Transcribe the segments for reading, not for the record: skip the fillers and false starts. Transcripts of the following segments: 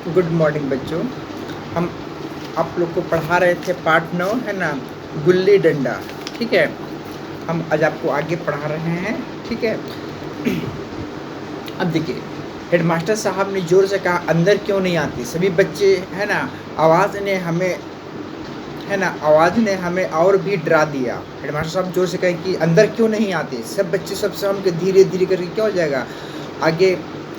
Good morning बच्चों। हम आप लोग को पढ़ा रहे थे पार्ट 9 है ना, गुल्ली डंडा। ठीक है, हम आज आपको आगे पढ़ा रहे हैं। ठीक है, अब देखिए, हेडमास्टर साहब ने ज़ोर से कहा अंदर क्यों नहीं आती। सभी बच्चे है ना, आवाज़ ने हमें और भी डरा दिया। हेडमास्टर साहब ज़ोर से कहे कि अंदर क्यों नहीं आते। सब बच्चे सब हम के धीरे धीरे करके क्या हो जाएगा आगे,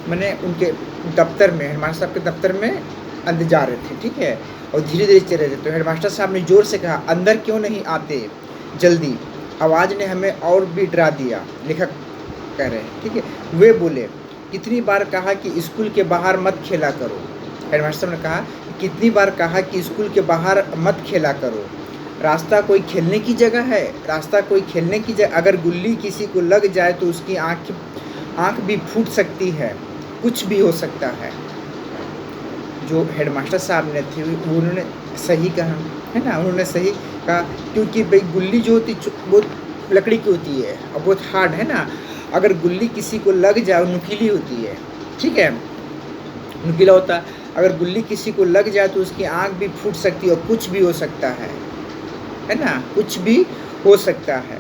मैंने उनके दफ्तर में, हेडमास्टर साहब के दफ्तर में अंदर जा रहे थे। ठीक है, और धीरे धीरे चले रहे थे। तो हेडमास्टर साहब ने ज़ोर से कहा अंदर क्यों नहीं आते जल्दी। आवाज़ ने हमें और भी डरा दिया, लेखक कह रहे हैं। ठीक है, वे बोले कितनी बार कहा कि स्कूल के बाहर मत खेला करो। हेडमास्टर ने कहा कितनी बार कहा कि स्कूल के बाहर मत खेला करो। रास्ता कोई खेलने की जगह है, रास्ता कोई खेलने की जगह। अगर गुल्ली किसी को लग जाए तो उसकी आँख भी फूट सकती है, कुछ भी हो सकता है। जो हेडमास्टर साहब ने थे उन्होंने सही कहा, है ना, उन्होंने सही कहा। क्योंकि भाई गुल्ली जो होती बहुत लकड़ी की होती है और बहुत हार्ड है ना। अगर गुल्ली किसी को लग जाए, नुकीली होती है। ठीक है, नुकीला होता है। अगर गुल्ली किसी को लग जाए तो उसकी आँख भी फूट सकती है और कुछ भी हो सकता है ना, कुछ भी हो सकता है।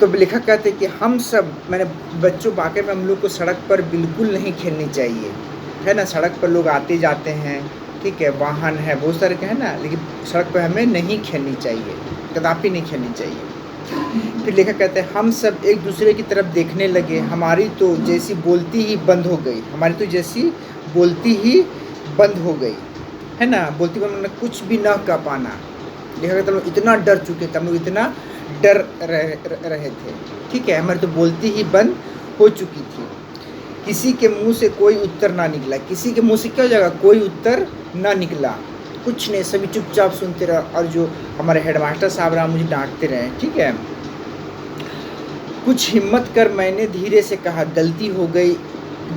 तो लेखक कहते हैं कि हम सब, मैंने बच्चों, वाकई में हम लोग को सड़क पर बिल्कुल नहीं खेलनी चाहिए, है ना। सड़क पर लोग आते जाते हैं, ठीक है, वाहन है बहुत सारे के, है ना, लेकिन सड़क पर हमें नहीं खेलनी चाहिए, कदापि नहीं खेलनी चाहिए। फिर लेखक कहते हैं हम सब एक दूसरे की तरफ देखने लगे। हमारी तो जैसी बोलती ही बंद हो गई, हमारी तो जैसी बोलती ही बंद हो गई, है ना। बोलती बंद, कुछ भी न कह पाना। लेखक कहते हम लोग इतना डर चुके थे, हम लोग इतना डर रहे थे। ठीक है, हमारी तो बोलती ही बंद हो चुकी थी। किसी के मुंह से कोई उत्तर ना निकला। किसी के मुंह से क्या हो जाएगा, कोई उत्तर ना निकला। कुछ नहीं, सभी चुपचाप सुनते रहे। और जो हमारे हेडमास्टर साहब रहा मुझे डांटते रहे। ठीक है, कुछ हिम्मत कर मैंने धीरे से कहा गलती हो गई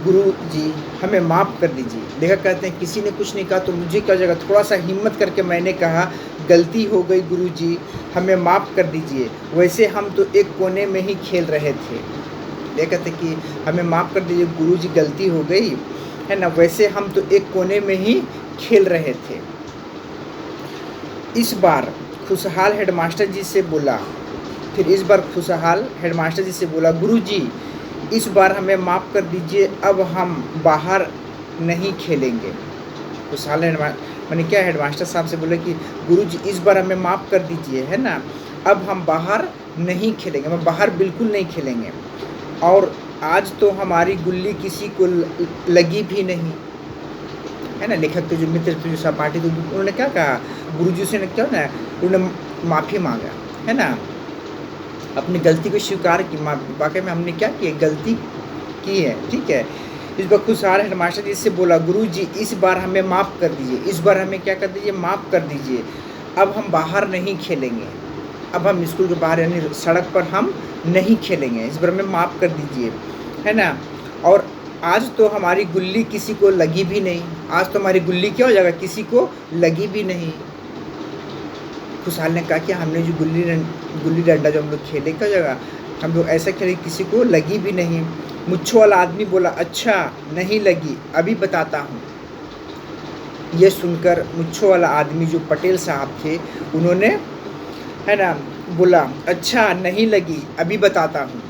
गुरु जी, हमें माफ़ कर दीजिए। लेखक कहते हैं किसी ने कुछ नहीं कहा तो मुझे क्या जगह, थोड़ा सा हिम्मत करके मैंने कहा गलती हो गई गुरु जी, हमें माफ़ कर दीजिए। वैसे हम तो एक कोने में ही खेल रहे थे। लेखक कहते हैं कि हमें माफ़ कर दीजिए गुरु जी, गलती हो गई, है ना। वैसे हम तो एक कोने में ही खेल रहे थे। इस बार खुशहाल हेडमास्टर जी से बोला, फिर इस बार खुशहाल हेडमास्टर जी से बोला गुरुजी इस बार हमें माफ़ कर दीजिए, अब हम बाहर नहीं खेलेंगे। खुशहाल मैंने क्या हेडमास्टर साहब से बोला कि गुरुजी इस बार हमें माफ़ कर दीजिए, है ना, अब हम बाहर नहीं खेलेंगे, हम बाहर बिल्कुल नहीं खेलेंगे। और आज तो हमारी गुल्ली किसी को लगी भी नहीं, है ना। लेखक के जो मित्र थे, जो सहपाठी थे, उन्होंने क्या कहा, गुरुजी से ने क्या ना, उन्होंने माफ़ी मांगा, है ना, अपनी गलती को स्वीकार की। वाकई में हमने क्या किया, गलती की है। ठीक है, इस बार खुशहाल हेडमास्टर जी से बोला गुरुजी इस बार हमें माफ़ कर दीजिए, इस बार हमें क्या कर दीजिए, माफ़ कर दीजिए। अब हम बाहर नहीं खेलेंगे, अब हम स्कूल के बाहर यानी सड़क पर हम नहीं खेलेंगे, इस बार हमें माफ़ कर दीजिए, है ना। और आज तो हमारी गुल्ली किसी को लगी भी नहीं, आज तो हमारी गुल्ली क्या हो जाएगा, किसी को लगी भी नहीं। खुशहाल ने कहा कि हमने जो गुल्ली डंडा जो हम लोग खेले क्या जगह, हम लोग ऐसा खेले किसी को लगी भी नहीं। मुच्छों वाला आदमी बोला अच्छा नहीं लगी, अभी बताता हूँ। यह सुनकर मुच्छों वाला आदमी जो पटेल साहब थे, उन्होंने, है ना, बोला अच्छा नहीं लगी, अभी बताता हूँ।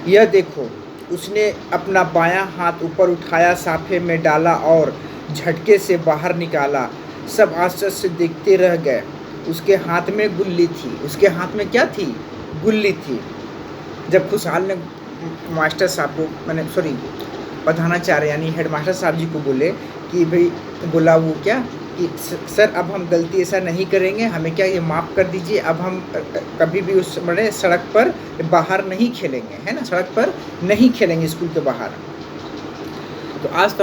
यह देखो, उसने अपना बायां हाथ ऊपर उठाया, साफे में डाला और झटके से बाहर निकाला। सब आश्चर्य से देखते रह गए। उसके हाथ में गुल्ली थी, उसके हाथ में क्या थी, गुल्ली थी। जब खुशहाल ने मास्टर साहब को, मैंने सॉरी प्रधानाचार्य यानी हेडमास्टर साहब जी को बोले कि भाई, बोला वो क्या कि सर अब हम गलती ऐसा नहीं करेंगे, हमें क्या ये माफ़ कर दीजिए, अब हम कभी भी उस बड़े सड़क पर बाहर नहीं खेलेंगे, है ना, सड़क पर नहीं खेलेंगे स्कूल के बाहर। तो आज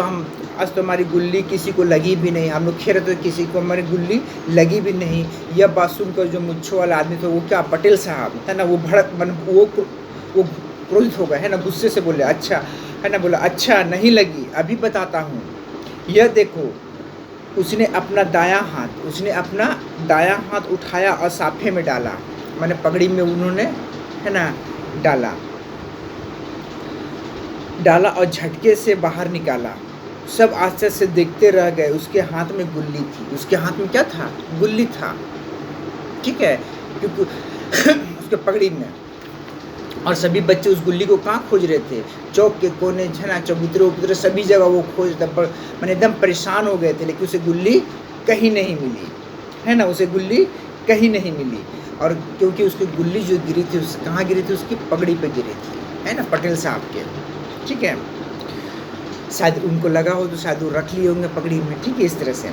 तो हमारी गुल्ली किसी को लगी भी नहीं, हम लोग खेल रहे थे, किसी को हमारी गुल्ली लगी भी नहीं। यह बात सुनकर जो मुच्छों वाला आदमी था, वो क्या पटेल साहब, है ना, वो भड़क वो क्रोधित हो गए, है ना, गुस्से से बोले अच्छा, है ना, बोला अच्छा नहीं लगी, अभी बताता हूँ। यह देखो, उसने अपना दायां हाथ उठाया और साफे में डाला, मैंने पगड़ी में उन्होंने, है ना, डाला और झटके से बाहर निकाला। सब आश्चर्य से देखते रह गए। उसके हाथ में गुल्ली थी। उसके हाथ में क्या था? गुल्ली था, ठीक है, क्योंकि उसके पगड़ी में। और सभी बच्चे उस गुल्ली को कहाँ खोज रहे थे? चौक के कोने, झना चबूतरे उपतरे सभी जगह वो खोज, मैंने एकदम परेशान हो गए थे, लेकिन उसे गुल्ली कहीं नहीं मिली, है ना, उसे गुल्ली कहीं नहीं मिली। और क्योंकि उसकी गुल्ली जो गिरी थी, उस कहाँ गिरी थी? उसकी पगड़ी पे गिरी थी, है ना, पटेल साहब के, ठीक है। शायद उनको लगा हो तो शायद वो रख लिए होंगे पगड़ी में, ठीक है, इस तरह से।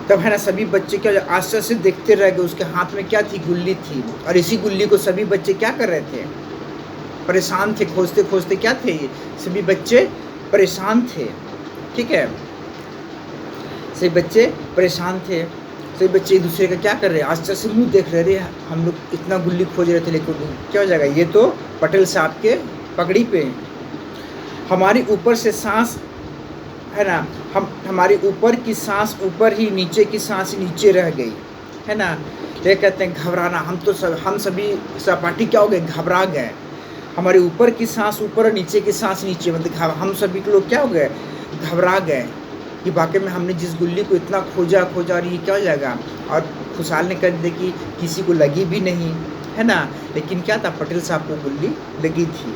तब है ना सभी बच्चे क्या आश्चर्य से देखते रह गए। उसके हाथ में क्या थी? गुल्ली थी। और इसी गुल्ली को सभी बच्चे क्या कर रहे थे? परेशान थे, खोजते खोजते क्या थे? सभी बच्चे परेशान थे, ठीक है, सभी बच्चे परेशान थे। सभी बच्चे एक दूसरे का क्या कर रहे हैं? आश्चर्य से मुंह देख रहे हैं। हम लोग इतना गुल्ली खोज रहे थे, लेकिन क्या हो जाएगा? ये तो पटेल साहब के पगड़ी पे। हमारी ऊपर से सांस, है ना, हमारी ऊपर की सांस ऊपर ही, नीचे की सांस नीचे रह गई, है ना। ये कहते हैं घबराना। हम सभी सहपाठी क्या हो गए? घबरा गए। हमारे ऊपर की सांस ऊपर और नीचे की सांस नीचे, मतलब हम सभी के लोग क्या हो गए? घबरा गए कि वाकई में हमने जिस गुल्ली को इतना खोजा और ये क्या हो जाएगा। और खुशहाल ने कह दिया कि किसी को लगी भी नहीं, है ना, लेकिन क्या था? पटेल साहब को गुल्ली लगी थी।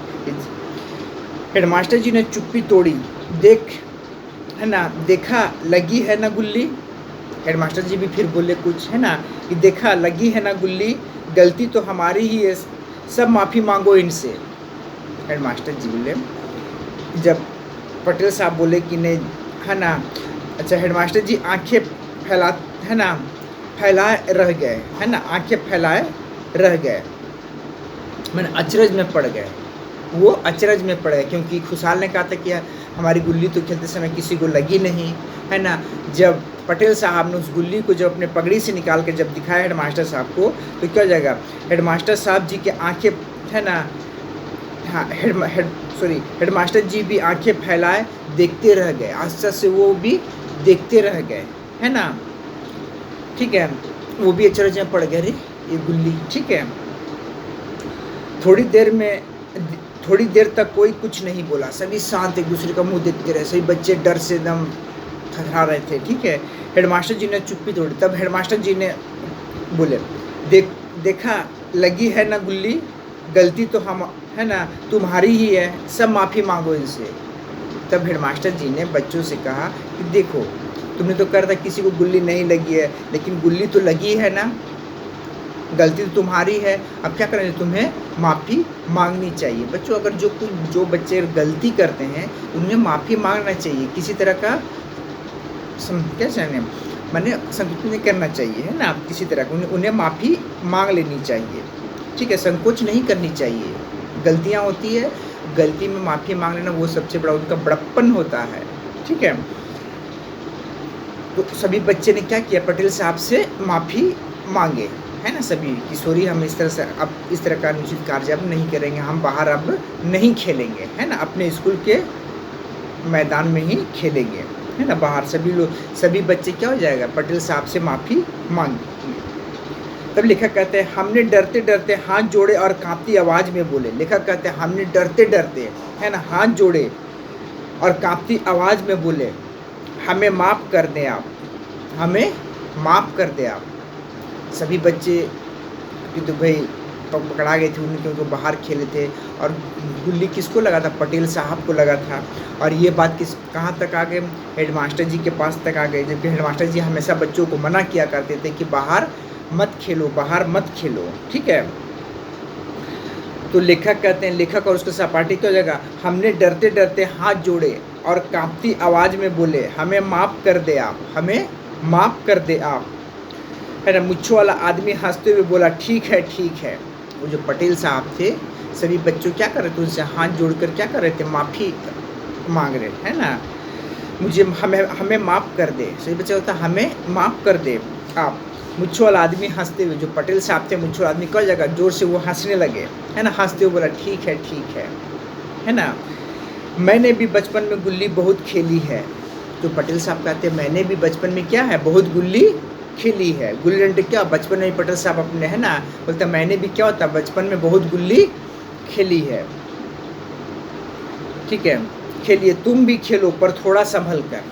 हेडमास्टर जी ने चुप्पी तोड़ी। है ना, देखा लगी है ना गुल्ली। हेडमास्टर जी भी फिर बोले कुछ, है ना, कि देखा लगी है ना गुल्ली, गलती तो हमारी ही है, सब माफ़ी मांगो इनसे। हेडमास्टर जी बोले, जब पटेल साहब बोले कि नहीं, है ना, अच्छा, हेडमास्टर जी आंखें फैलाए रह गए, है ना, आंखें फैलाए रह गए, मैंने अचरज में पड़ गए। वो अचरज में पड़ गए क्योंकि खुशहाल ने कहा था कि हमारी गुल्ली तो खेलते समय किसी को लगी नहीं, है ना। जब पटेल साहब ने उस गुल्ली को जब अपने पगड़ी से निकाल के जब दिखाया हेडमास्टर साहब को, तो क्या हो जाएगा? हेडमास्टर साहब जी के आंखें, है ना, हाँ, हेडमास्टर जी भी आंखें फैलाए देखते रह गए। आश्चर्य से वो भी देखते रह गए, है ना, ठीक है, वो भी अचरज में पड़ गए, अरे ये गुल्ली, ठीक है। थोड़ी देर तक कोई कुछ नहीं बोला। सभी शांत एक दूसरे का मुंह देखते रहे। सभी बच्चे डर से एकदम थरथरा रहे थे, ठीक है। हेडमास्टर जी ने चुप्पी तोड़ी। तब हेडमास्टर जी ने बोले, देखा लगी है ना गुल्ली, गलती तो हम, है ना, तुम्हारी ही है, सब माफ़ी मांगो इनसे। तब हेडमास्टर जी ने बच्चों से कहा कि देखो, तुमने तो कहा था किसी को गुल्ली नहीं लगी है, लेकिन गुल्ली तो लगी है ना, गलती तो तुम्हारी है। अब क्या करें? तुम्हें माफ़ी मांगनी चाहिए। बच्चों, अगर जो बच्चे गलती करते हैं उन्हें माफ़ी मांगना चाहिए। किसी तरह का क्या चाहिए, मैंने संकोच नहीं करना चाहिए, है ना, किसी तरह का उन्हें माफ़ी मांग लेनी चाहिए, ठीक है, संकोच नहीं करनी चाहिए। गलतियाँ होती है, गलती में माफ़ी मांग लेना वो सबसे बड़ा उनका बड़प्पन होता है, ठीक है। तो सभी बच्चे ने क्या किया? पटेल साहब से माफ़ी मांगे, है ना, सभी कि सॉरी, हम इस तरह से अब इस तरह का अनुचित कार्य अब नहीं करेंगे, हम बाहर अब नहीं खेलेंगे, है ना, अपने स्कूल के मैदान में ही खेलेंगे, है ना, बाहर। सभी बच्चे क्या हो जाएगा? पटेल साहब से माफ़ी मांगे। तब लेखक कहते हैं, हमने डरते डरते हाथ जोड़े और कांपती आवाज़ में बोले। लेखक कहते हैं, हमने डरते डरते, है ना, हाथ जोड़े और कांपती आवाज़ में बोले, हमें माफ़ कर दें आप, हमें माफ़ कर दें आप। सभी बच्चे तो भाई पकड़ा गए थे उन्हें, क्योंकि बाहर खेले थे। और गुल्ली किसको लगा था? पटेल साहब को लगा था। और ये बात कहाँ तक आ गए? हेडमास्टर जी के पास तक आ गए, जबकि हेडमास्टर जी हमेशा बच्चों को मना किया करते थे कि बाहर मत खेलो, बाहर मत खेलो, ठीक है। तो लेखक कहते हैं, लेखक और उसके सहपाठी क्या हो जाएगा? हमने डरते डरते हाथ जोड़े और कांपती आवाज़ में बोले, हमें माफ़ कर दे आप, हमें माफ़ कर दे आप, है ना। मुच्छों वाला आदमी हंसते हुए बोला, ठीक है, ठीक है। वो जो पटेल साहब थे, सभी बच्चों क्या कर रहे थे? उनसे हाथ जोड़कर क्या कर रहे थे? माफ़ी मांग रहे, है ना, हमें माफ़ कर दे। सभी बच्चे होता, हमें माफ़ कर दे आप। मुच्छों वाला आदमी हंसते हुए, जो पटेल साहब थे, मुच्छों वाला आदमी क्या जगह जोर से वो हंसने लगे, है ना, हंसते हुए बोला, ठीक है ना। मैंने भी बचपन में गुल्ली बहुत खेली है। तो पटेल साहब कहते हैं, मैंने भी बचपन में क्या है? बहुत गुल्ली खेली है। गुल्ली डंडे क्या बचपन में पटेल साहब अपने, है ना, बोलते मैंने भी क्या होता बचपन में बहुत गुल्ली खेली है, ठीक है। खेलिए, तुम भी खेलो पर थोड़ा संभल कर।